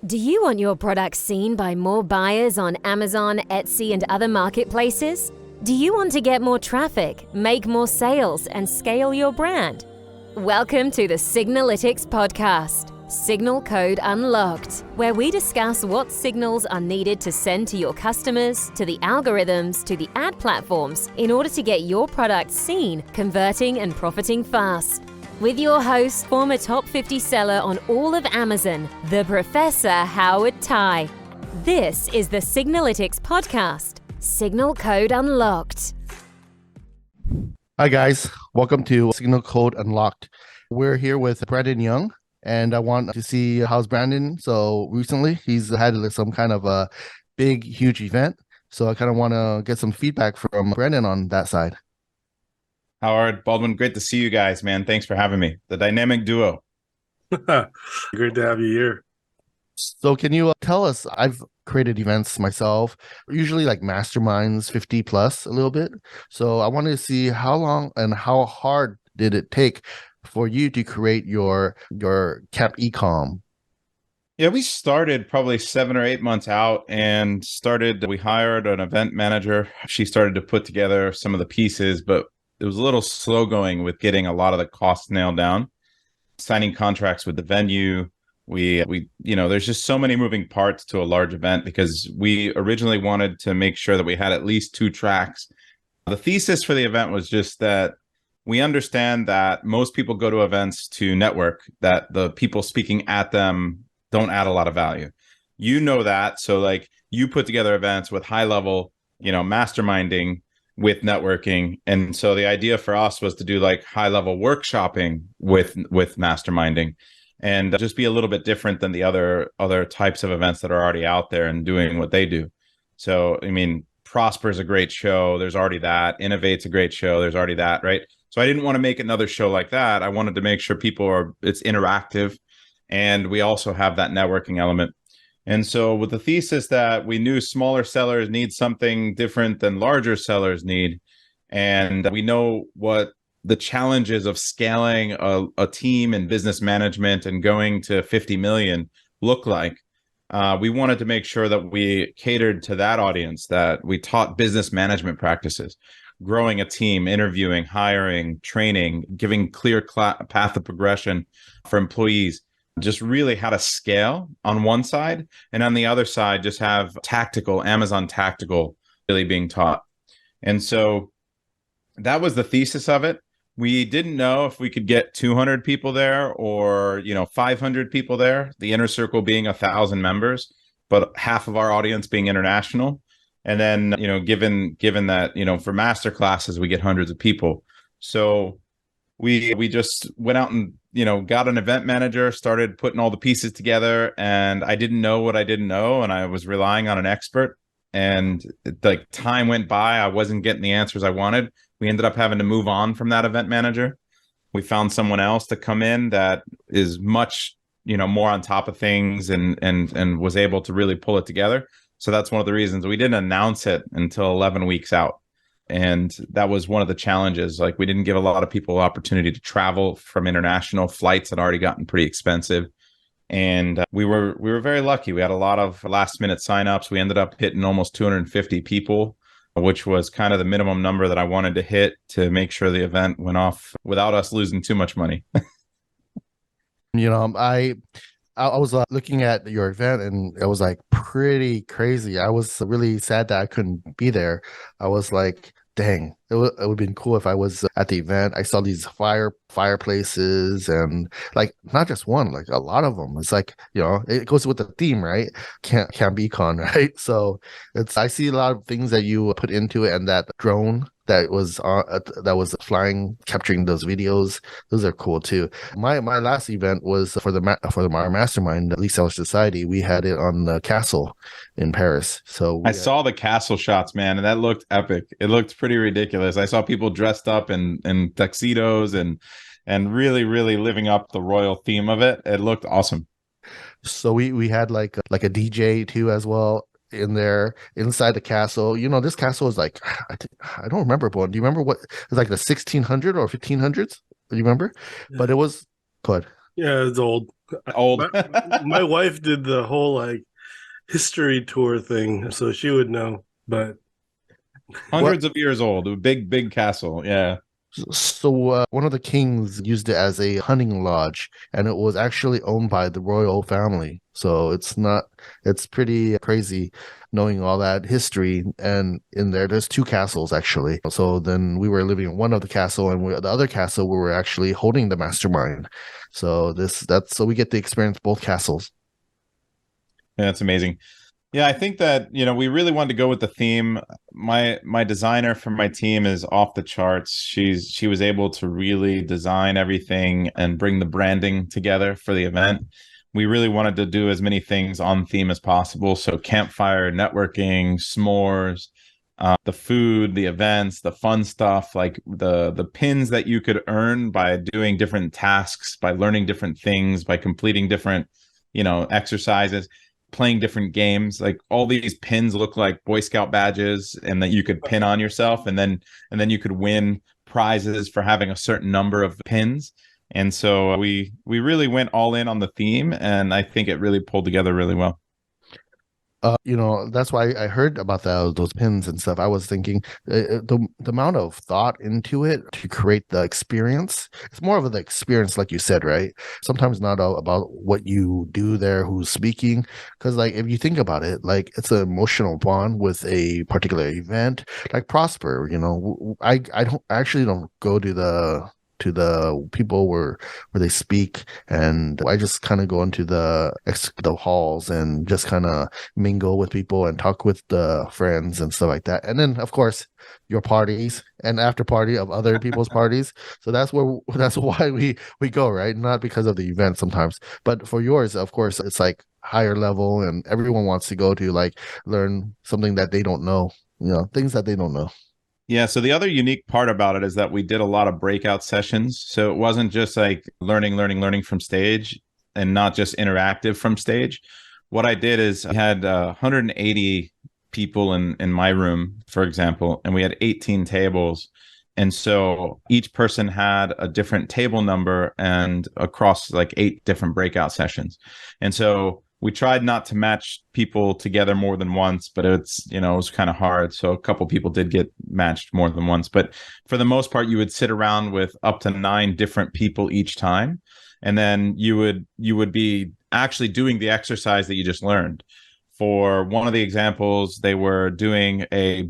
Do you want your products seen by more buyers on Amazon, Etsy, and other marketplaces? Do you want to get more traffic, make more sales, and scale your brand? Welcome to the Signalytics podcast, Signal Code Unlocked, where we discuss what signals are needed to send to your customers, to the algorithms, to the ad platforms, in order to get your product seen, converting, and profiting fast. With your host, former top 50 seller on all of Amazon, the Professor Howard Tai. This is the Signalytics podcast, Signal Code Unlocked. Hi guys, welcome to Signal Code Unlocked. We're here with Brandon Young, and I want to see how's Brandon. So recently he's had some kind of a big, huge event. So I kind of want to get some feedback from Brandon on that side. Howard, Baldwin, great to see you guys, man. Thanks for having me. The dynamic duo. Great to have you here. So can you tell us, I've created events myself, usually like masterminds, 50 plus a little bit. So I wanted to see how long and how hard did it take for you to create your Camp Ecom? Yeah, we started probably 7 or 8 months out and we hired an event manager. She started to put together some of the pieces, but it was a little slow going with getting a lot of the costs nailed down, signing contracts with the venue. We there's just so many moving parts to a large event because we originally wanted to make sure that we had at least 2 tracks. The thesis for the event was just that we understand that most people go to events to network, that the people speaking at them don't add a lot of value. You know that. So like you put together events with high level, masterminding with networking. And so the idea for us was to do like high level workshopping with masterminding and just be a little bit different than the other types of events that are already out there and doing what they do. So, I mean, Prosper's a great show. There's already that. Innovate's a great show. There's already that, right? So I didn't want to make another show like that. I wanted to make sure it's interactive. And we also have that networking element. And so with the thesis that we knew smaller sellers need something different than larger sellers need, and we know what the challenges of scaling a team and business management and going to 50 million look like, we wanted to make sure that we catered to that audience, that we taught business management practices, growing a team, interviewing, hiring, training, giving clear path of progression for employees. Just really how to scale on one side, and on the other side, just have Amazon tactical really being taught. And so that was the thesis of it. We didn't know if we could get 200 people there or, 500 people there, the inner circle being 1,000 members, but half of our audience being international. And then, given that, for master classes, we get hundreds of people. So we just went out and, got an event manager, started putting all the pieces together, and I didn't know what I didn't know, and I was relying on an expert. And like time went by, I wasn't getting the answers I wanted. We ended up having to move on from that event manager. We found someone else to come in that is much, more on top of things and was able to really pull it together. So that's one of the reasons we didn't announce it until 11 weeks out. And that was one of the challenges. Like we didn't give a lot of people opportunity to travel from international. Flights had already gotten pretty expensive. And we were very lucky. We had a lot of last minute signups. We ended up hitting almost 250 people, which was kind of the minimum number that I wanted to hit to make sure the event went off without us losing too much money. I was looking at your event and it was like pretty crazy. I was really sad that I couldn't be there. I was like, dang, it would have been cool if I was at the event. I saw these fireplaces and like not just one, like a lot of them. It's like, it goes with the theme, right? Camp Econ, right? So I see a lot of things that you put into it, and that drone that was flying, capturing those videos. Those are cool too. My last event was for our mastermind, Lead Seller Society. We had it on the castle in Paris. So I saw the castle shots, man, and that looked epic. It looked pretty ridiculous. I saw people dressed up in tuxedos and really, really living up the royal theme of it. It looked awesome. So we had like a DJ too as well in there inside the castle. This castle is like, I don't remember, but do you remember what it's like, the 1600 or 1500s? Do you remember? Yeah. But it was, go ahead. Yeah, it's old. Old. My wife did the whole like history tour thing, so she would know. But Hundreds of years old. A big, big castle. Yeah. So one of the kings used it as a hunting lodge, and it was actually owned by the royal family. So it's pretty crazy knowing all that history. And in there's two castles actually. So then we were living in one of the castle, and the other castle we were actually holding the mastermind. So so we get to experience both castles. Yeah, that's amazing. Yeah, I think that, we really wanted to go with the theme. My designer for my team is off the charts. She was able to really design everything and bring the branding together for the event. We really wanted to do as many things on theme as possible. So campfire, networking, s'mores, the food, the events, the fun stuff, like the pins that you could earn by doing different tasks, by learning different things, by completing different, exercises, playing different games. Like all these pins look like Boy Scout badges, and that you could pin on yourself, and then you could win prizes for having a certain number of pins. And so we really went all in on the theme, and I think it really pulled together really well. That's why I heard about those pins and stuff. I was thinking the amount of thought into it to create the experience. It's more of the experience, like you said, right? Sometimes not all about what you do there, who's speaking, because like if you think about it, like it's an emotional bond with a particular event, like Prosper. I actually don't go to the people where they speak, and I just kind of go into the halls and just kind of mingle with people and talk with the friends and stuff like that. And then of course your parties and after party of other people's parties. So that's why we go, right? Not because of the event sometimes, but for yours, of course, it's like higher level, and everyone wants to go to like learn something that they don't know, things that they don't know. Yeah, so the other unique part about it is that we did a lot of breakout sessions. So it wasn't just like learning from stage, and not just interactive from stage. What I did is I had 180 people in my room, for example, and we had 18 tables. And so each person had a different table number and across like 8 different breakout sessions. And so we tried not to match people together more than once, but it was kind of hard. So a couple people did get matched more than once. But for the most part, you would sit around with up to 9 different people each time. And then you would be actually doing the exercise that you just learned. For one of the examples, they were doing a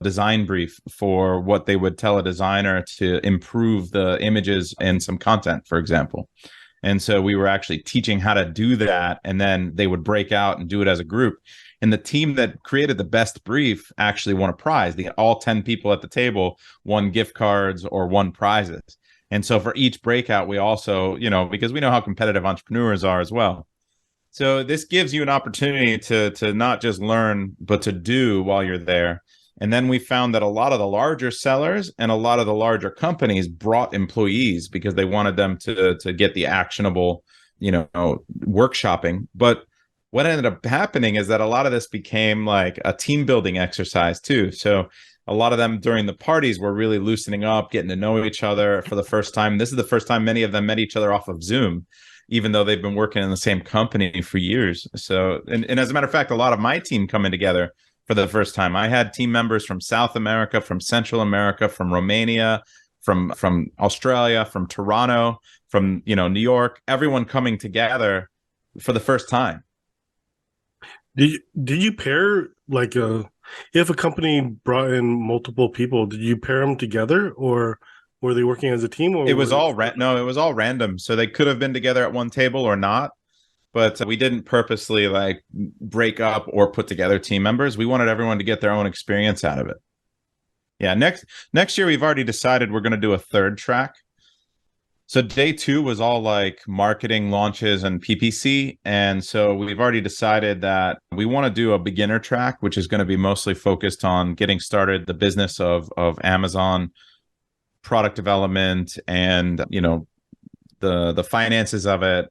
design brief for what they would tell a designer to improve the images in some content, for example. And so we were actually teaching how to do that, and then they would break out and do it as a group. And the team that created the best brief actually won a prize. All 10 people at the table won gift cards or won prizes. And so for each breakout, we also, because we know how competitive entrepreneurs are as well. So this gives you an opportunity to not just learn, but to do while you're there. And then we found that a lot of the larger sellers and a lot of the larger companies brought employees because they wanted them to get the actionable, workshopping. But what ended up happening is that a lot of this became like a team building exercise too. So a lot of them during the parties were really loosening up, getting to know each other for the first time. This is the first time many of them met each other off of Zoom, even though they've been working in the same company for years. So, and as a matter of fact, a lot of my team coming together for the first time. I had team members from South America, from Central America, from Romania, from Australia, from Toronto, from New York, everyone coming together for the first time. Did you pair like if a company brought in multiple people, did you pair them together, or were they working as a team? Or it was all no, it was all random. So they could have been together at one table or not. But we didn't purposely like break up or put together team members. We wanted everyone to get their own experience out of it. Yeah, next year we've already decided we're going to do a third track. So day 2 was all like marketing, launches, and PPC. And so we've already decided that we want to do a beginner track, which is going to be mostly focused on getting started the business of Amazon, product development, and the finances of it,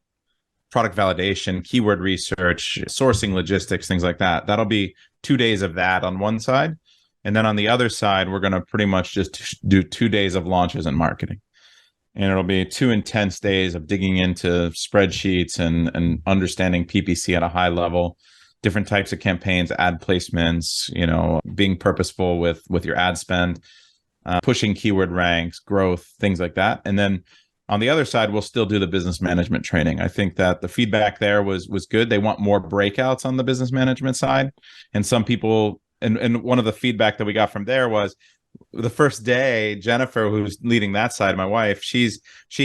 product validation, keyword research, sourcing, logistics, things like that. That'll be 2 days of that on one side. And then on the other side, we're going to pretty much just do 2 days of launches and marketing. And it'll be 2 intense days of digging into spreadsheets and understanding PPC at a high level, different types of campaigns, ad placements, being purposeful with your ad spend, pushing keyword ranks, growth, things like that. And then on the other side, we'll still do the business management training. I think that the feedback there was good. They want more breakouts on the business management side. And some people, and one of the feedback that we got from there was the first day, Jennifer, who's leading that side, my wife, she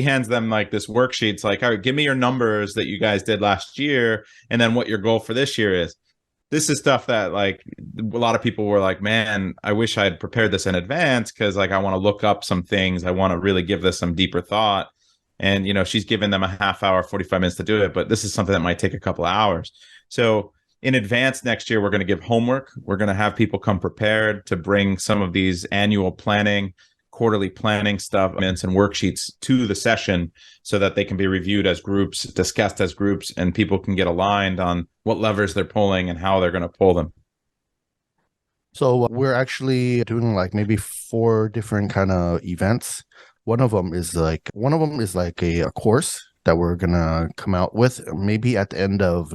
hands them like this worksheet. It's like, all right, give me your numbers that you guys did last year, and then what your goal for this year is. This is stuff that like a lot of people were like, man, I wish I had prepared this in advance because like I want to look up some things. I want to really give this some deeper thought. And, she's given them a half hour, 45 minutes to do it. But this is something that might take a couple of hours. So in advance next year, we're going to give homework. We're going to have people come prepared to bring some of these annual planning, quarterly planning stuff and worksheets to the session so that they can be reviewed as groups, discussed as groups, and people can get aligned on what levers they're pulling and how they're going to pull them. So we're actually doing like maybe 4 different kind of events. One of them is like a course that we're gonna come out with maybe at the end of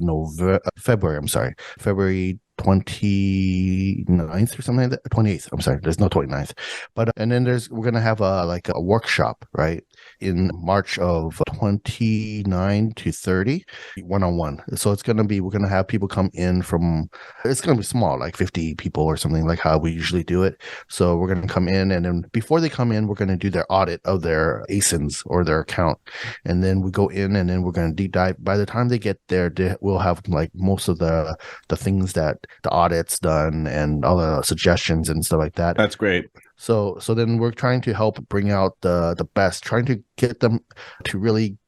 February. I'm sorry, February 29th or something like that. 28th. I'm sorry, there's no 29th. But and then we're gonna have a workshop, right, in March of 29 to 30, one-on-one. So we're gonna have people come in from, it's gonna be small, like 50 people or something, like how we usually do it. So we're gonna come in, and then before they come in, we're gonna do their audit of their ASINs or their account, and then we go in, and then we're gonna deep dive. By the time they get there, we'll have like most of the things that the audit's done and all the suggestions and stuff like that. That's great. So then we're trying to help bring out the best, trying to get them to really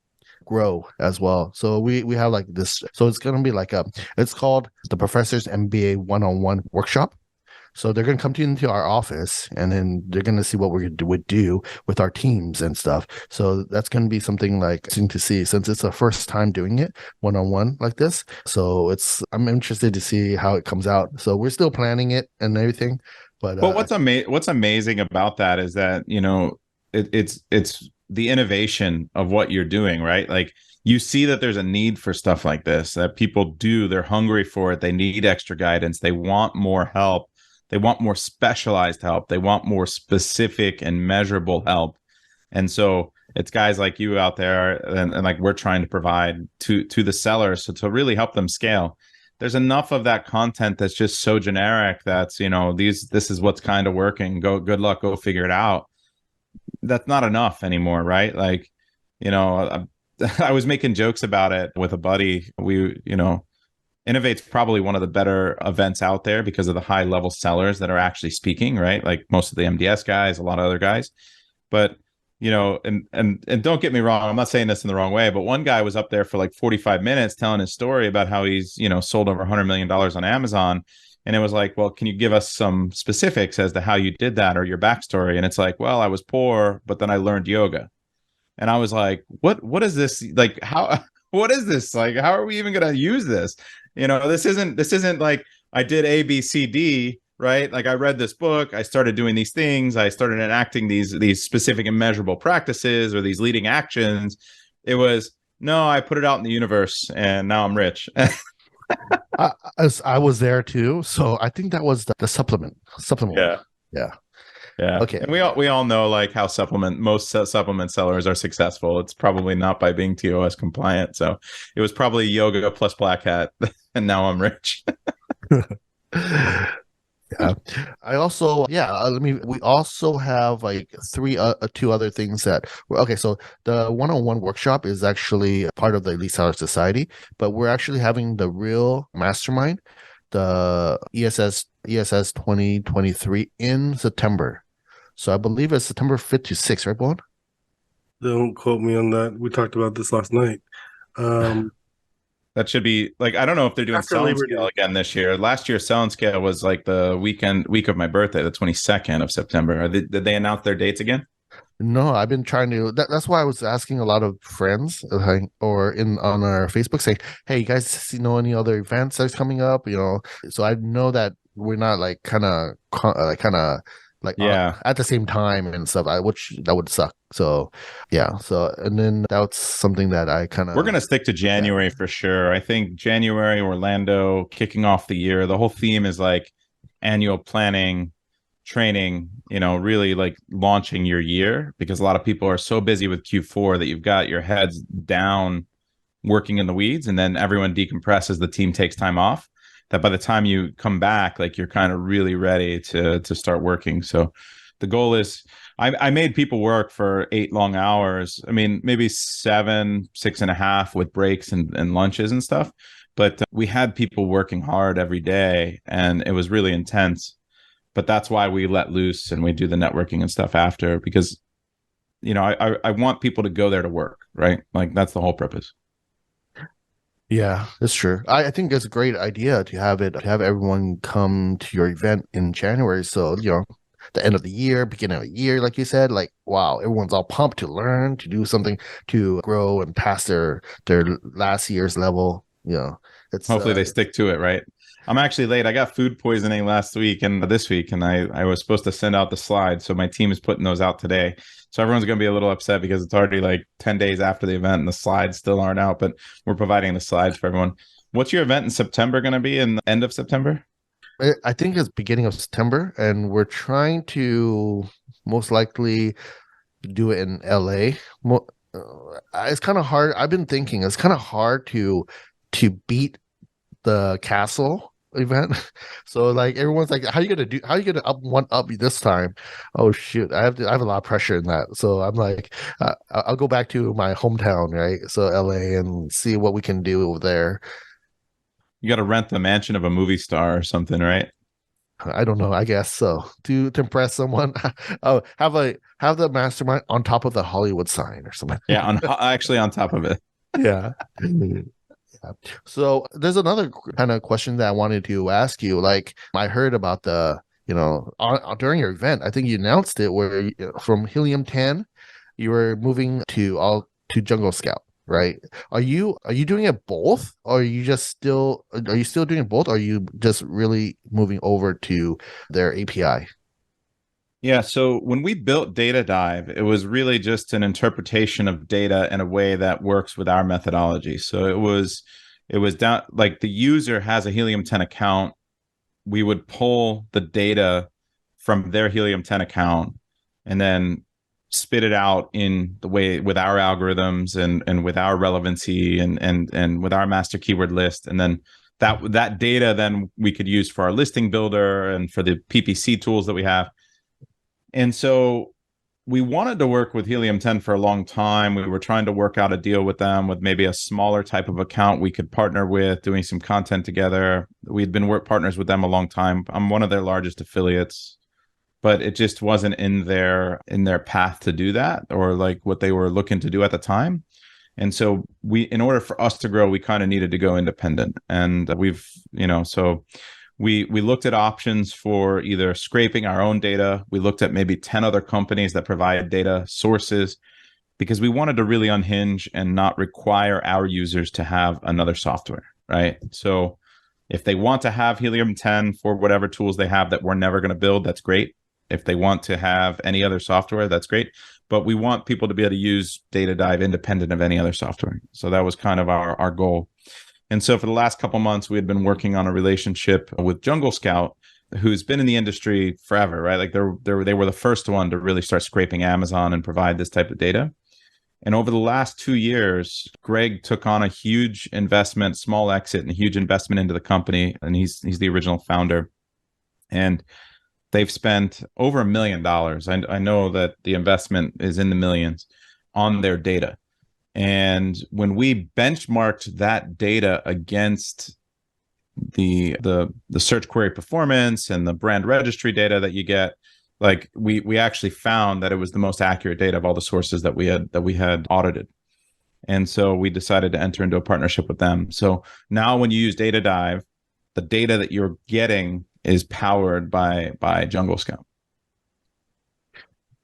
grow as well. So we have like this. So it's going to be it's called the Professor's MBA one-on-one workshop. So they're going to come into our office, and then they're going to see what we would do with our teams and stuff. So that's going to be something like interesting to see, since it's the first time doing it one-on-one like this. So I'm interested to see how it comes out. So we're still planning it and everything. But what's amazing about that is that, it's the innovation of what you're doing, right? Like you see that there's a need for stuff like this, that people they're hungry for it. They need extra guidance. They want more help. They want more specialized help. They want more specific and measurable help. And so it's guys like you out there and like we're trying to provide to the sellers to really help them scale. There's enough of that content that's just so generic that's, this is what's kind of working. Good luck, go figure it out. That's not enough anymore, right? Like, I was making jokes about it with a buddy. Innovate's probably one of the better events out there because of the high level sellers that are actually speaking, right? Like most of the MDS guys, a lot of other guys. But, and don't get me wrong, I'm not saying this in the wrong way, but one guy was up there for like 45 minutes telling his story about how he's, sold over $100 million on Amazon. And it was like, well, can you give us some specifics as to how you did that or your backstory? And it's like, well, I was poor, but then I learned yoga. And I was like, what is this? Like, what is this? Like, how are we even going to use this? This isn't like I did A, B, C, D, right? Like I read this book, I started doing these things, I started enacting these specific and measurable practices or these leading actions. It was, no, I put it out in the universe and now I'm rich. I was there too. So I think that was the supplement. Yeah. Okay. And we all know like how most supplement sellers are successful. It's probably not by being TOS compliant. So it was probably yoga plus black hat, and now I'm rich. Yeah. We also have like 2 other things so the one-on-one workshop is actually part of the Elite Seller Society, but we're actually having the real mastermind, the ESS 2023 in September. So I believe it's September 5th to 6th, right, Bowen? Don't quote me on that. We talked about this last night. That should be like, I don't know if they're doing Sell and Scale again this year. Last year, Sell and Scale was like the week of my birthday, the 22nd of September. Did they announce their dates again? No, I've been trying to. That's why I was asking a lot of friends or on our Facebook saying, hey, you guys know any other events that's coming up? So I know that we're not like kind of like Yeah. at the same time and stuff, which that would suck. So yeah, so and then that's something that I kind We're going of to stick to January for sure. I think January, Orlando, kicking off the year. The whole theme is like annual planning, training, really like launching your year, because a lot of people are so busy with Q4 that you've got your heads down working in the weeds, and then everyone decompresses, the team takes time off, that by the time you come back, like you're kind of really ready to start working. So the goal is, I made people work for 8 long hours. I mean, maybe 7, 6.5 with breaks and lunches and stuff. But we had people working hard every day, and it was really intense. But that's why we let loose and we do the networking and stuff after, because I want people to go there to work, right? Like that's the whole purpose. Yeah, that's true. I think it's a great idea to have everyone come to your event in January. So, the end of the year, beginning of the year, like you said, like, wow, everyone's all pumped to learn, to do something, to grow and pass their last year's level. It's Hopefully they stick to it, right? I'm actually late. I got food poisoning last week and this week, and I was supposed to send out the slides. So my team is putting those out today. So everyone's going to be a little upset because it's already like 10 days after the event and the slides still aren't out, but we're providing the slides for everyone. What's your event in September going to be, in the end of September? I think it's beginning of September, and we're trying to most likely do it in LA. It's kind of hard. I've been thinking it's kind of hard to beat the castle event. So like everyone's like, how are you gonna up me this time? Oh shoot, I have a lot of pressure in that. So I'm like, I'll go back to my hometown, right? So LA, and see what we can do over there. You got to rent the mansion of a movie star or something, right? I don't know. I guess so. To impress someone, oh, have the mastermind on top of the Hollywood sign or something. Yeah, actually on top of it. Yeah. Yeah. So there's another kind of question that I wanted to ask you. Like, I heard about during your event, I think you announced it where from Helium 10, you were moving to Jungle Scout, right? Are you doing it both, or are you still doing both? Or are you just really moving over to their API? Yeah, so when we built Data Dive, it was really just an interpretation of data in a way that works with our methodology. So it was down, like the user has a Helium 10 account. We would pull the data from their Helium 10 account and then spit it out in the way with our algorithms and with our relevancy and with our master keyword list. And then that data then we could use for our listing builder and for the PPC tools that we have. And so we wanted to work with Helium 10 for a long time. We were trying to work out a deal with them with maybe a smaller type of account we could partner with, doing some content together. We'd been partners with them a long time. I'm one of their largest affiliates, but it just wasn't in their path to do that, or like what they were looking to do at the time. And so in order for us to grow, we kind of needed to go independent. And so we looked at options for either scraping our own data. We looked at maybe 10 other companies that provide data sources, because we wanted to really unhinge and not require our users to have another software, right? So if they want to have Helium 10 for whatever tools they have that we're never going to build, that's great. If they want to have any other software, that's great. But we want people to be able to use Data Dive independent of any other software. So that was kind of our goal. And so for the last couple months, we had been working on a relationship with Jungle Scout, who's been in the industry forever, right? Like they were the first one to really start scraping Amazon and provide this type of data. And over the last 2 years, Greg took on a huge investment, small exit, and a huge investment into the company. And he's the original founder. And they've spent over $1 million. I know that the investment is in the millions on their data. And when we benchmarked that data against the search query performance and the brand registry data that you get, like we actually found that it was the most accurate data of all the sources that we had audited. And so we decided to enter into a partnership with them. So now when you use Data Dive, the data that you're getting is powered by Jungle Scout.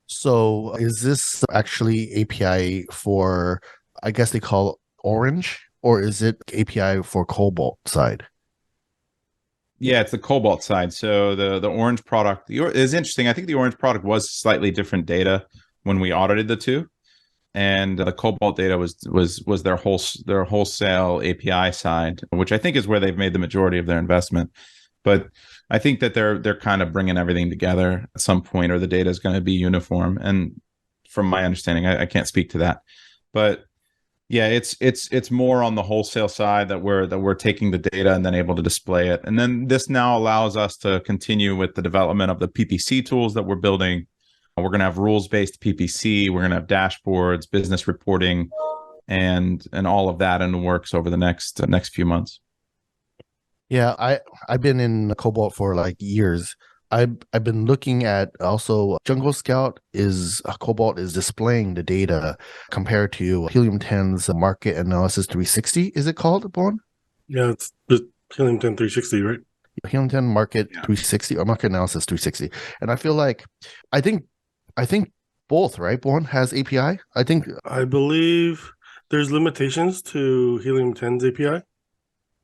So is this actually API for, I guess they call Orange, or is it API for Cobalt side? Yeah, it's the Cobalt side. So the orange product is interesting. I think the orange product was slightly different data when we audited the two, and the Cobalt data was their wholesale API side, which I think is where they've made the majority of their investment. But I think that they're kind of bringing everything together at some point, or the data is going to be uniform. And from my understanding, I can't speak to that, but yeah, it's more on the wholesale side that we're taking the data and then able to display it. And then this now allows us to continue with the development of the PPC tools that we're building. We're going to have rules-based PPC. We're going to have dashboards, business reporting, and all of that in the works over the next few months. Yeah, I've been in Cobalt for like years. I've been looking at also Jungle Scout is Cobalt is displaying the data compared to Helium 10's Market Analysis 360. Is it called, Bon? Yeah, it's the Helium 10 360, right? Helium 10 Market 360 or Market Analysis 360. And I feel like I think both, right? Bon has API. I believe there's limitations to Helium 10's API,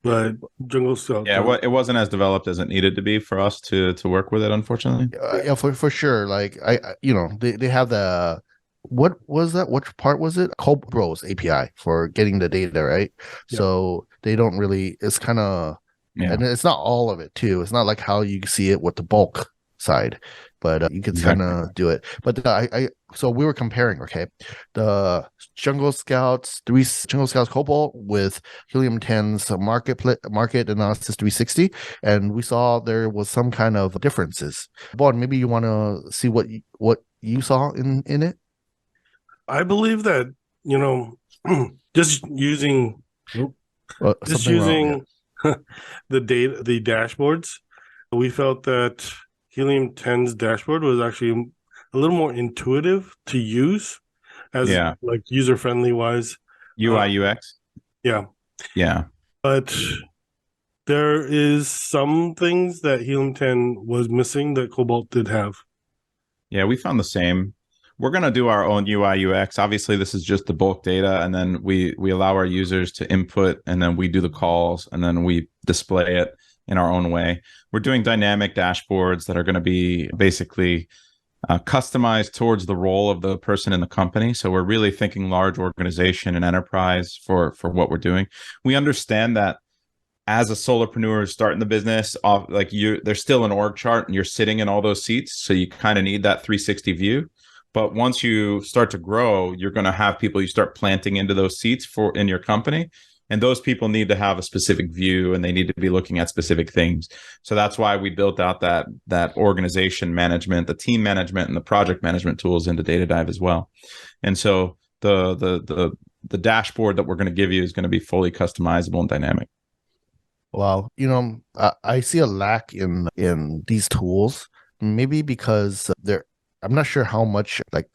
but Jungle Scout. Yeah, it wasn't as developed as it needed to be for us to work with it, unfortunately. Yeah, for sure. Like they have the what was that? Which part was it? Cobros API for getting the data, right? Yeah. So they don't really. It's kind of, and it's not all of it too. It's not like how you see it with the bulk side, but you can kind of do it. But so we were comparing, okay, the Jungle Scouts Cobalt with Helium 10's Market Analysis 360, and we saw there was some kind of differences. Bon, maybe you want to see what you saw in it. I believe that just using the data, the dashboards, we felt that Helium 10's dashboard was actually a little more intuitive to use, as like user friendly wise. UI UX. Yeah. Yeah. But there is some things that Helium 10 was missing that Cobalt did have. Yeah, we found the same. We're going to do our own UI UX. Obviously, this is just the bulk data, and then we allow our users to input, and then we do the calls, and then we display it in our own way. We're doing dynamic dashboards that are going to be basically customized towards the role of the person in the company. So we're really thinking large organization and enterprise for what we're doing. We understand that as a solopreneur starting the business, there's still an org chart and you're sitting in all those seats. So you kind of need that 360 view. But once you start to grow, you're going to have people you start planting into those seats in your company. And those people need to have a specific view and they need to be looking at specific things. So that's why we built out that organization management, the team management, and the project management tools into Data Dive as well. And so the dashboard that we're going to give you is going to be fully customizable and dynamic. Wow. I see a lack in these tools, maybe because I'm not sure how much like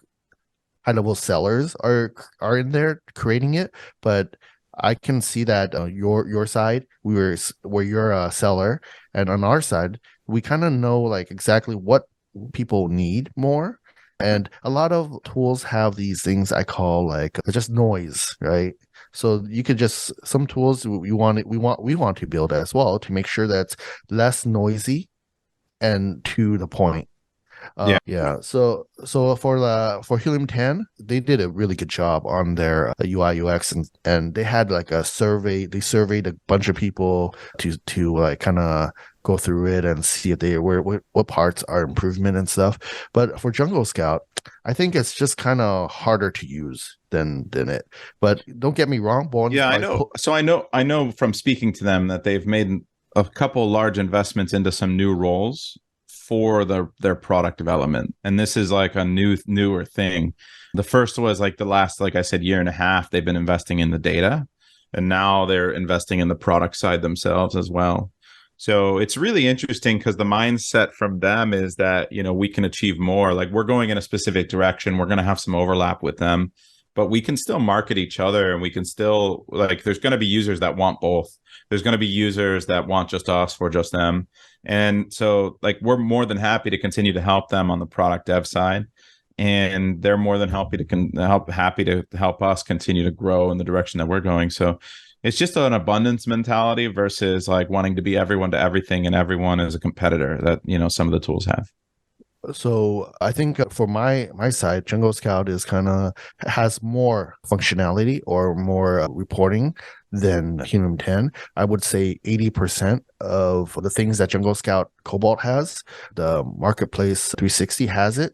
high-level sellers are in there creating it, but I can see that your side, where you're a seller, and on our side, we kind of know like exactly what people need more. And a lot of tools have these things I call like just noise, right? So you could some tools we want to build as well to make sure that's less noisy and to the point. So for Helium 10, they did a really good job on their UI UX, and they had like a survey. They surveyed a bunch of people to like kind of go through it and see if what parts are improvement and stuff. But for Jungle Scout, I think it's just kind of harder to use than it. But don't get me wrong, Bon. Yeah, I know. So I know from speaking to them that they've made a couple large investments into some new roles for their product development, and this is like a newer thing. The first was like the last, like I said, year and a half they've been investing in the data, and now they're investing in the product side themselves as well. So it's really interesting because the mindset from them is that we can achieve more. Like we're going in a specific direction, we're going to have some overlap with them, but we can still market each other, and we can still there's going to be users that want both. There's going to be users that want just us or just them. And so we're more than happy to continue to help them on the product dev side. And they're more than happy to help us continue to grow in the direction that we're going. So It's just an abundance mentality versus like wanting to be everyone to everything and everyone as a competitor that, some of the tools have. So I think for my side, Jungle Scout is has more functionality or more reporting than Helium 10. I would say 80% of the things that Jungle Scout Cobalt has, the Marketplace 360 has it,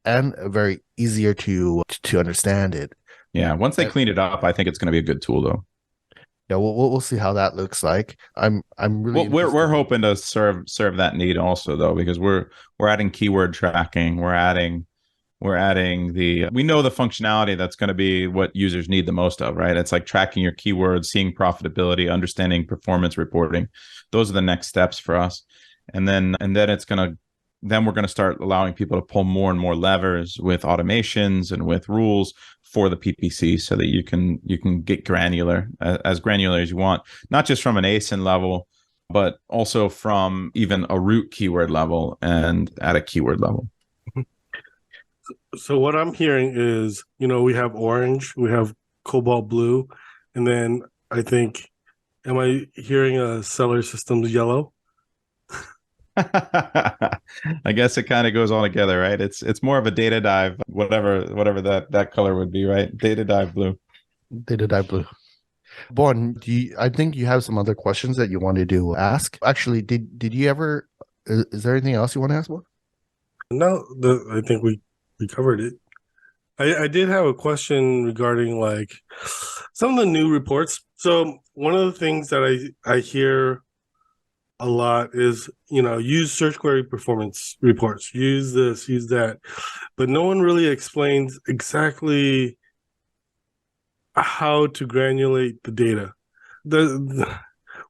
and very easier to understand it. Yeah, once they clean it up, I think it's going to be a good tool, though. Yeah, we'll see how that looks like. I'm really we're hoping to serve that need also, though, because we're adding keyword tracking. We're adding we know the functionality that's going to be what users need the most of, right? It's like tracking your keywords, seeing profitability, understanding performance reporting. Those are the next steps for us, and then we're going to start allowing people to pull more and more levers with automations and with rules for the PPC so that you can get granular, as granular as you want, not just from an ASIN level, but also from even a root keyword level and at a keyword level. So what I'm hearing is, we have orange, we have cobalt blue, and then I think, am I hearing a seller systems yellow? I guess it kind of goes all together, right? It's more of a data dive, whatever that color would be, right? Data dive blue. Data dive blue. Bon, I think you have some other questions that you wanted to ask. Actually, did you ever? Is there anything else you want to ask about? No, I think we covered it. I did have a question regarding like some of the new reports. So one of the things that I hear a lot is, use search query performance reports, use this, use that, but no one really explains exactly how to granulate the data.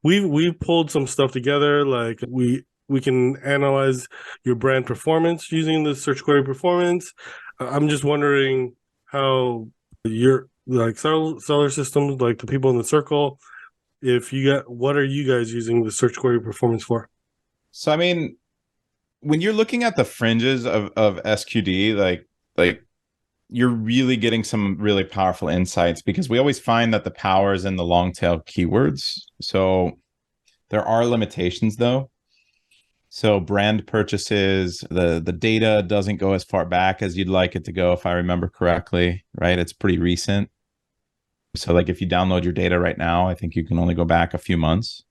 We've pulled some stuff together, like we can analyze your brand performance using the search query performance. I'm just wondering how your like seller systems, like the people in the circle, what are you guys using the search query performance for? So, I mean, when you're looking at the fringes of SQD, like you're really getting some really powerful insights, because we always find that the power is in the long tail keywords. So there are limitations, though. So brand purchases, the data doesn't go as far back as you'd like it to go, if I remember correctly, right? It's pretty recent. So like if you download your data right now, I think you can only go back a few months.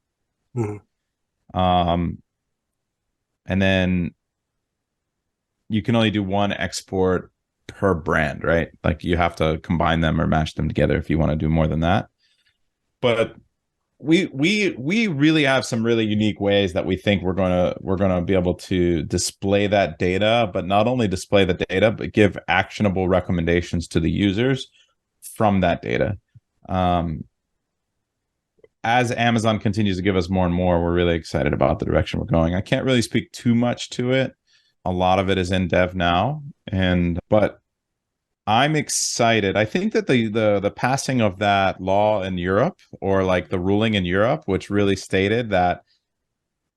Mm-hmm. And then you can only do one export per brand, right? Like you have to combine them or mash them together if you want to do more than that. But we really have some really unique ways that we think we're gonna be able to display that data, but not only display the data, but give actionable recommendations to the users from that data. As Amazon continues to give us more and more, we're really excited about the direction we're going. I can't really speak too much to it. A lot of it is in dev now, but I'm excited. I think that the passing of that law in Europe, or like the ruling in Europe, which really stated that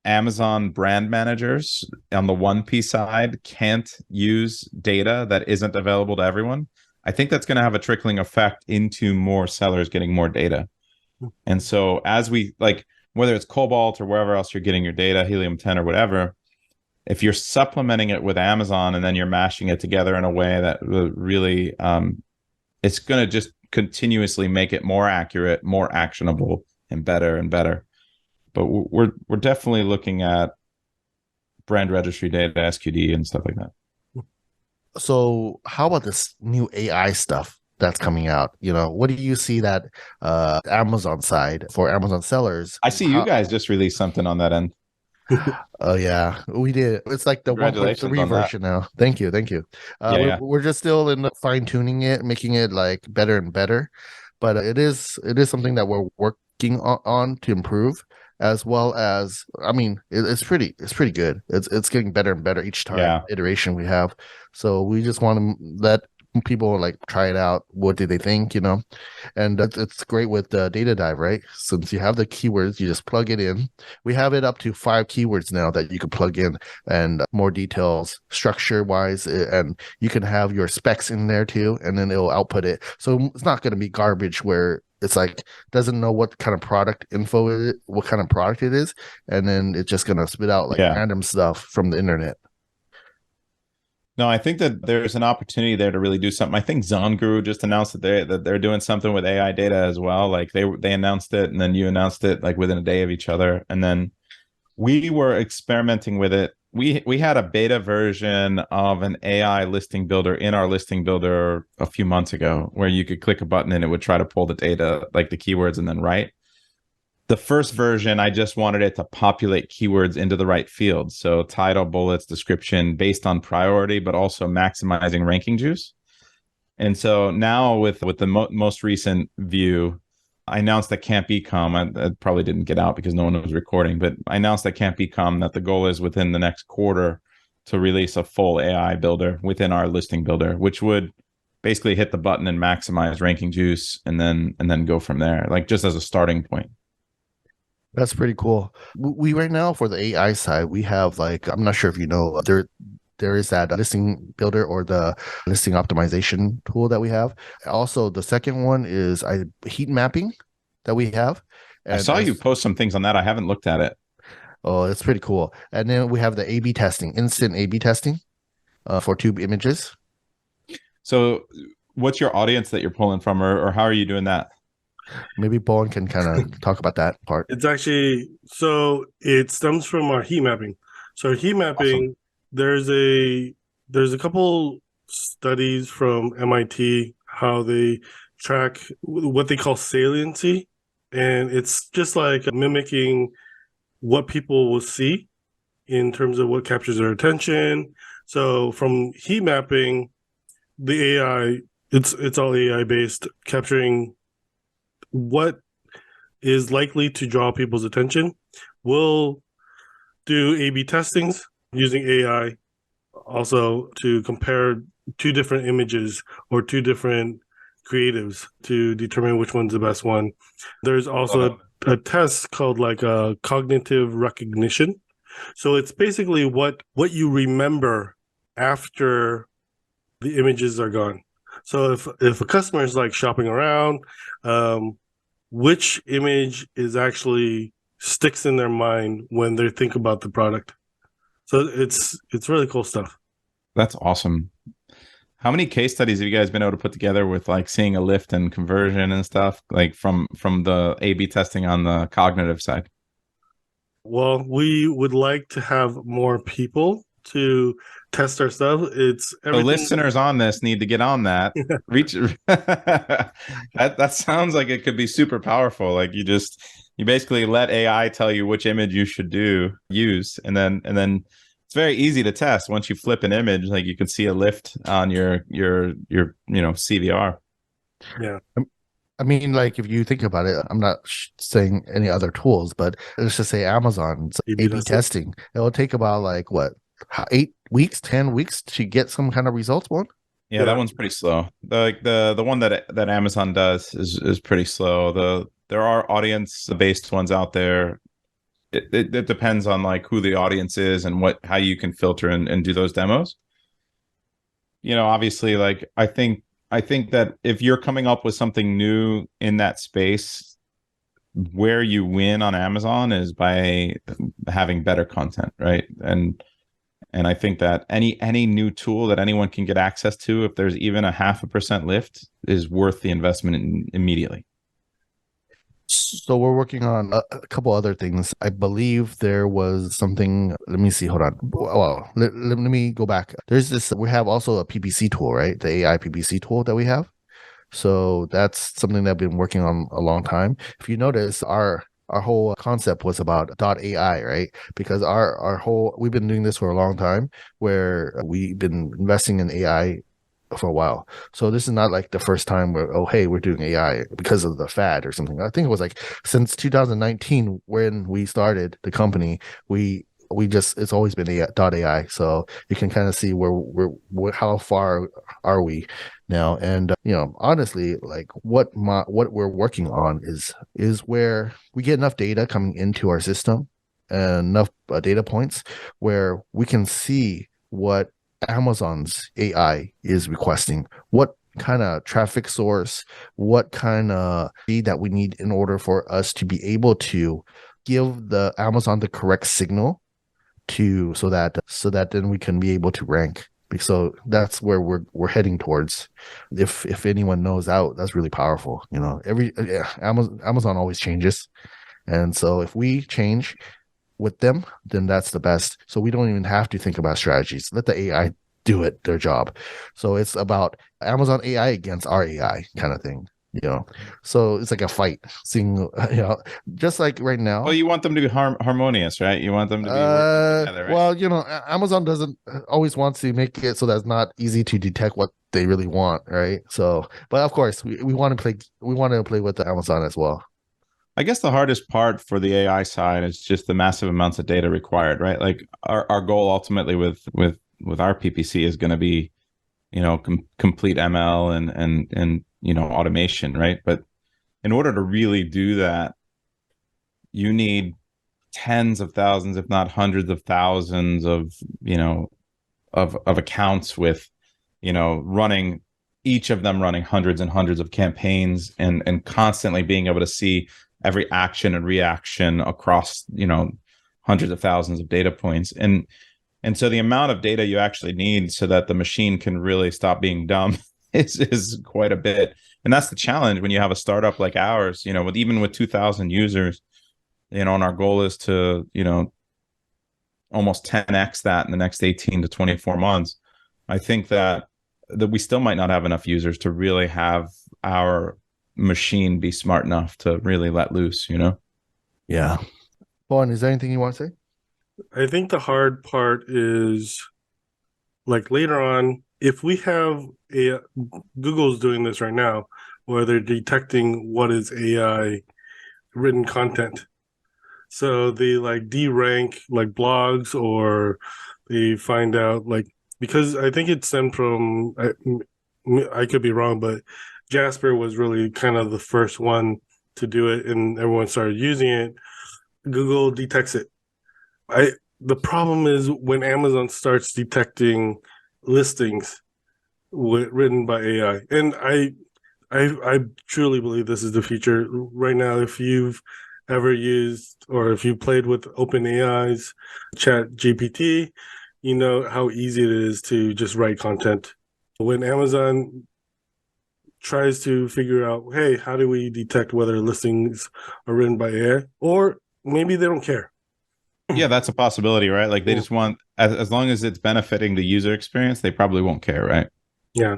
Amazon brand managers on the 1P side can't use data that isn't available to everyone. I think that's going to have a trickling effect into more sellers getting more data. And so as we like, whether it's Cobalt or wherever else you're getting your data, Helium 10 or whatever, if you're supplementing it with Amazon and then you're mashing it together in a way that really, it's going to just continuously make it more accurate, more actionable, and better and better. But we're definitely looking at brand registry data, SQD, and stuff like that. So how about this new AI stuff that's coming out? What do you see that Amazon side for Amazon sellers? I see you guys just released something on that end. Oh yeah, we did. It's like the 1.3 version now. Thank you. We're just still in the fine tuning it, making it like better and better, but it is something that we're working on to improve, as well as, I mean, it's pretty good. It's getting better and better each time iteration we have. So we just want to let people like try it out. What do they think? And it's great with the data dive, right? Since you have the keywords, you just plug it in. We have it up to 5 keywords now that you can plug in, and more details structure wise, and you can have your specs in there too, and then it'll output it. So it's not going to be garbage where it's like doesn't know what kind of product info what kind of product it is, and then it's just gonna spit out like Yeah. random stuff from the internet. No, I think that there's an opportunity there to really do something. I think ZonGuru just announced that they're doing something with AI data as well. Like they announced it, and then you announced it like within a day of each other, and then we were experimenting with it. We had a beta version of an AI listing builder in our listing builder a few months ago, where you could click a button and it would try to pull the data, like the keywords, and then write. The first version, I just wanted it to populate keywords into the right field. So title, bullets, description based on priority, but also maximizing ranking juice. And so now with the most recent view, I announced that Can't Become. I probably didn't get out because no one was recording, but I announced that Can't Become that the goal is within the next quarter to release a full AI builder within our listing builder, which would basically hit the button and maximize ranking juice and then go from there, like just as a starting point. That's pretty cool. We right now for the AI side, we have like, I'm not sure if you know, there is that listing builder or the listing optimization tool that we have. Also, the second one is heat mapping that we have. I saw you post some things on that. I haven't looked at it. Oh, it's pretty cool. And then we have the A/B testing, instant A/B testing for tube images. So what's your audience that you're pulling from, or how are you doing that? Maybe Bowen can kind of talk about that part. It's actually, so it stems from our heat mapping. So heat mapping, awesome. There's a couple studies from MIT how they track what they call saliency, and it's just like mimicking what people will see in terms of what captures their attention. So from heat mapping, the AI, it's all AI based, capturing what is likely to draw people's attention. We'll do A/B testings using AI also to compare two different images or two different creatives to determine which one's the best one. There's also a test called like a cognitive recognition. So it's basically what you remember after the images are gone. So if a customer is like shopping around, which image is actually sticks in their mind when they think about the product. So it's really cool stuff. That's awesome. How many case studies have you guys been able to put together with like seeing a lift and conversion and stuff, like from the A/B testing on the cognitive side? Well, we would like to have more people to test our stuff. It's everything. The listeners on this need to get on that. Reach that sounds like it could be super powerful. Like you basically let AI tell you which image you should use, and then it's very easy to test. Once you flip an image, like you can see a lift on your CVR. Yeah. I mean, like if you think about it, I'm not saying any other tools, but let's just say Amazon's A/B testing. It will take about like what, 8 weeks, 10 weeks to get some kind of results. One. Yeah, that one's pretty slow. The one that Amazon does is pretty slow. There are audience-based ones out there. It depends on like who the audience is and how you can filter and do those demos. Obviously, like I think that if you're coming up with something new in that space, where you win on Amazon is by having better content, right? And I think that any new tool that anyone can get access to, if there's even a 0.5% lift, is worth the investment immediately. So we're working on a couple other things. I believe there was something. Let me see. Hold on. Well, let me go back. There's this. We have also a PPC tool, right? The AI PPC tool that we have. So that's something that I've been working on a long time. If you notice, our whole concept was about .ai, right? Because we've been doing this for a long time, where we've been investing in AI for a while. So this is not like the first time we're doing AI because of the fad or something. I think it was like since 2019 when we started the company, it's always been .ai. So you can kind of see how far are we now. And honestly, like what we're working on is where we get enough data coming into our system and enough data points where we can see what Amazon's AI is requesting, what kind of traffic source, what kind of feed that we need in order for us to be able to give the Amazon the correct signal to so that then we can be able to rank. So that's where we're heading towards. If anyone knows out, that's really powerful. Amazon always changes, and so if we change with them, then that's the best. So we don't even have to think about strategies. Let the AI do their job. So it's about Amazon AI against our AI kind of thing. So it's like a fight, seeing, just like right now. Well, you want them to be harmonious, right? You want them to be working together, right? Well, Amazon doesn't always want to make it so that it's not easy to detect what they really want, right? So, but of course, we want to play with the Amazon as well. I guess the hardest part for the AI side is just the massive amounts of data required, right? Like our goal ultimately with our PPC is going to be, complete ML and automation, right? But in order to really do that, you need tens of thousands, if not hundreds of thousands of accounts with, running, each of them running hundreds and hundreds of campaigns and constantly being able to see every action and reaction across, hundreds of thousands of data points. And so the amount of data you actually need so that the machine can really stop being dumb is quite a bit. And that's the challenge when you have a startup like ours, with 2,000 users, and our goal is to, almost 10x that in the next 18 to 24 months. I think that we still might not have enough users to really have our machine be smart enough to really let loose, Yeah. Vaughn, is there anything you want to say? I think the hard part is, like, later on, if we have Google's doing this right now, where they're detecting what is AI written content. So they like de-rank like blogs, or they find out, like, because I think it stemmed from, I could be wrong, but Jasper was really kind of the first one to do it, and everyone started using it. Google detects it. The problem is when Amazon starts detecting listings written by AI, and I truly believe this is the future. Right now, if you've ever used or if you played with OpenAI's Chat GPT, you know how easy it is to just write content. When Amazon tries to figure out, hey, how do we detect whether listings are written by AI, or maybe they don't care. Yeah, that's a possibility, right? Like they just want, as long as it's benefiting the user experience, they probably won't care, right? Yeah.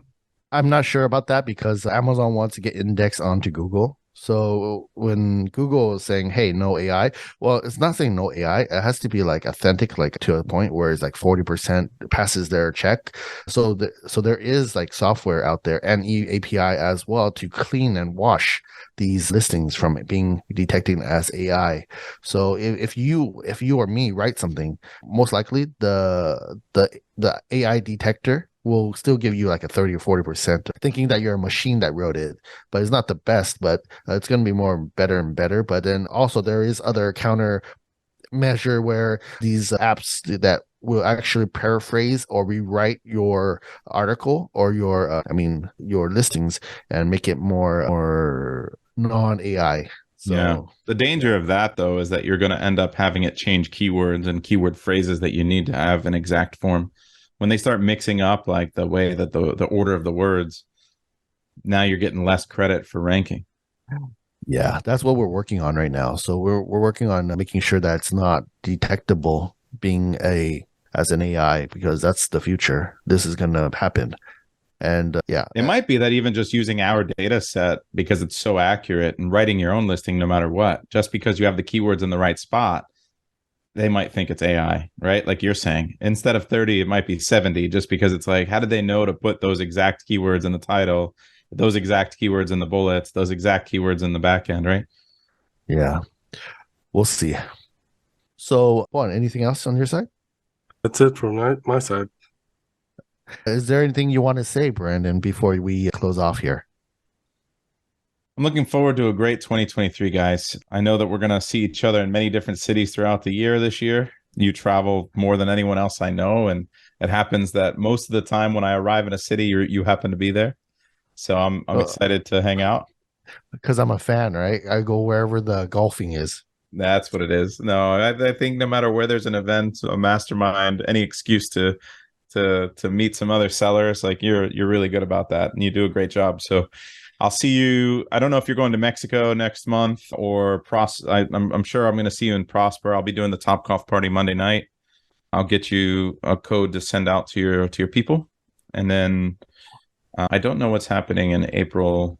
I'm not sure about that because Amazon wants to get indexed onto Google. So when Google is saying, hey, no AI, well, it's not saying no AI. It has to be like authentic, like to a point where it's like 40% passes their check. So there is like software out there and API as well to clean and wash these listings from it being detected as AI. So if you or me write something, most likely the AI detector will still give you like a 30 or 40%, thinking that you're a machine that wrote it, but it's not the best, but it's going to be more better and better. But then also there is other counter measure where these apps that will actually paraphrase or rewrite your article or your listings and make it more non-AI. So, yeah. The danger of that, though, is that you're going to end up having it change keywords and keyword phrases that you need to have in exact form. When they start mixing up like the way that the order of the words, now you're getting less credit for ranking. Yeah, that's what we're working on right now. So we're working on making sure that it's not detectable being as an AI, because that's the future. This is going to happen. And it might be that even just using our data set because it's so accurate and writing your own listing no matter what, just because you have the keywords in the right spot, they might think it's AI, right? Like you're saying, instead of 30, it might be 70, just because it's like, how did they know to put those exact keywords in the title, those exact keywords in the bullets, those exact keywords in the back end, right? Yeah, we'll see. So, anything else on your side? That's it from my side. Is there anything you want to say, Brandon, before we close off here? I'm looking forward to a great 2023, guys. I know that we're going to see each other in many different cities throughout the year this year. You travel more than anyone else I know, and it happens that most of the time when I arrive in a city, you happen to be there. So I'm excited to hang out. Because I'm a fan, right? I go wherever the golfing is. That's what it is. No, I think no matter where there's an event, a mastermind, any excuse to meet some other sellers, like you're really good about that, and you do a great job. So I'll see you. I don't know if you're going to Mexico next month or I'm sure I'm going to see you in Prosper. I'll be doing the Topgolf party Monday night. I'll get you a code to send out to your people, and then I don't know what's happening in April.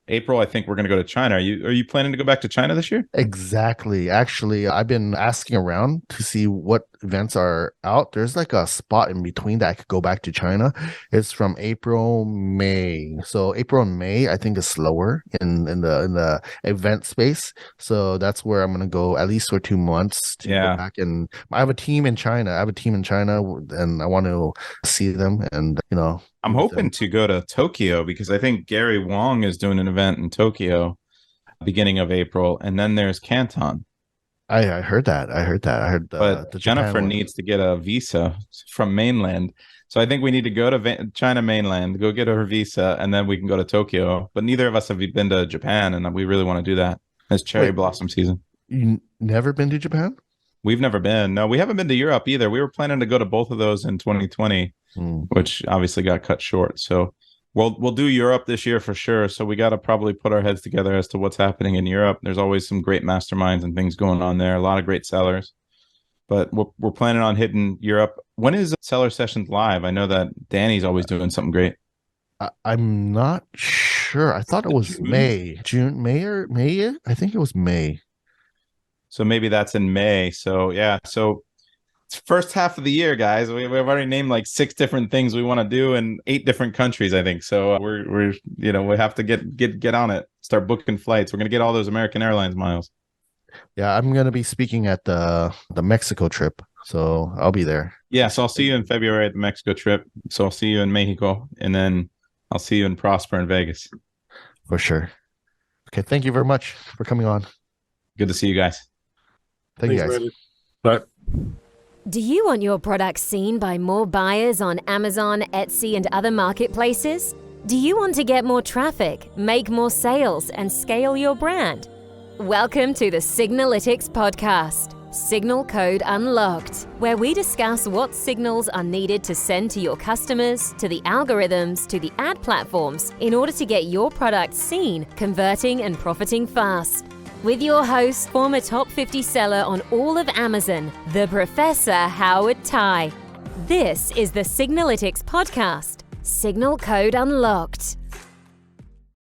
I think we're going to go to China. Are you planning to go back to China this year? Exactly. Actually, I've been asking around to see what events are out. There's like a spot in between that I could go back to China. It's from April, May. So April and May, I think is slower in the event space. So that's where I'm gonna go at least for 2 months to go back. And I have a team in China. And I want to see them. And I'm hoping to go to Tokyo because I think Gary Wong is doing an event in Tokyo beginning of April, and then there's Canton. I heard that. But the Jennifer needs to get a visa from mainland. So I think we need to go to China mainland, go get her visa, and then we can go to Tokyo. But neither of us have been to Japan, and we really want to do that. It's cherry blossom season. You never been to Japan? We've never been. No, we haven't been to Europe either. We were planning to go to both of those in 2020, which obviously got cut short. So we'll do Europe this year for sure. So we got to probably put our heads together as to what's happening in Europe. There's always some great masterminds and things going on there. A lot of great sellers. But we're planning on hitting Europe. When is Seller Sessions live? I know that Danny's always doing something great. I'm not sure. I thought it was May. I think it was May. So maybe that's in May. So yeah. So it's first half of the year, guys. We've already named like 6 different things we want to do in 8 different countries, I think. So we're we have to get on it. Start booking flights. We're gonna get all those American Airlines miles. Yeah, I'm gonna be speaking at the Mexico trip, so I'll be there. Yeah, so I'll see you in February at the Mexico trip. So I'll see you in Mexico, and then I'll see you in Prosper in Vegas. For sure. Okay, thank you very much for coming on. Good to see you guys. Thanks, you guys. Brandon. Bye. Do you want your products seen by more buyers on Amazon, Etsy, and other marketplaces? Do you want to get more traffic, make more sales, and scale your brand? Welcome to the Signalytics podcast, Signal Code Unlocked, where we discuss what signals are needed to send to your customers, to the algorithms, to the ad platforms, in order to get your product seen, converting, and profiting fast. With your host, former top 50 seller on all of Amazon, the Professor Howard Tai. This is the Signalytics podcast, Signal Code Unlocked.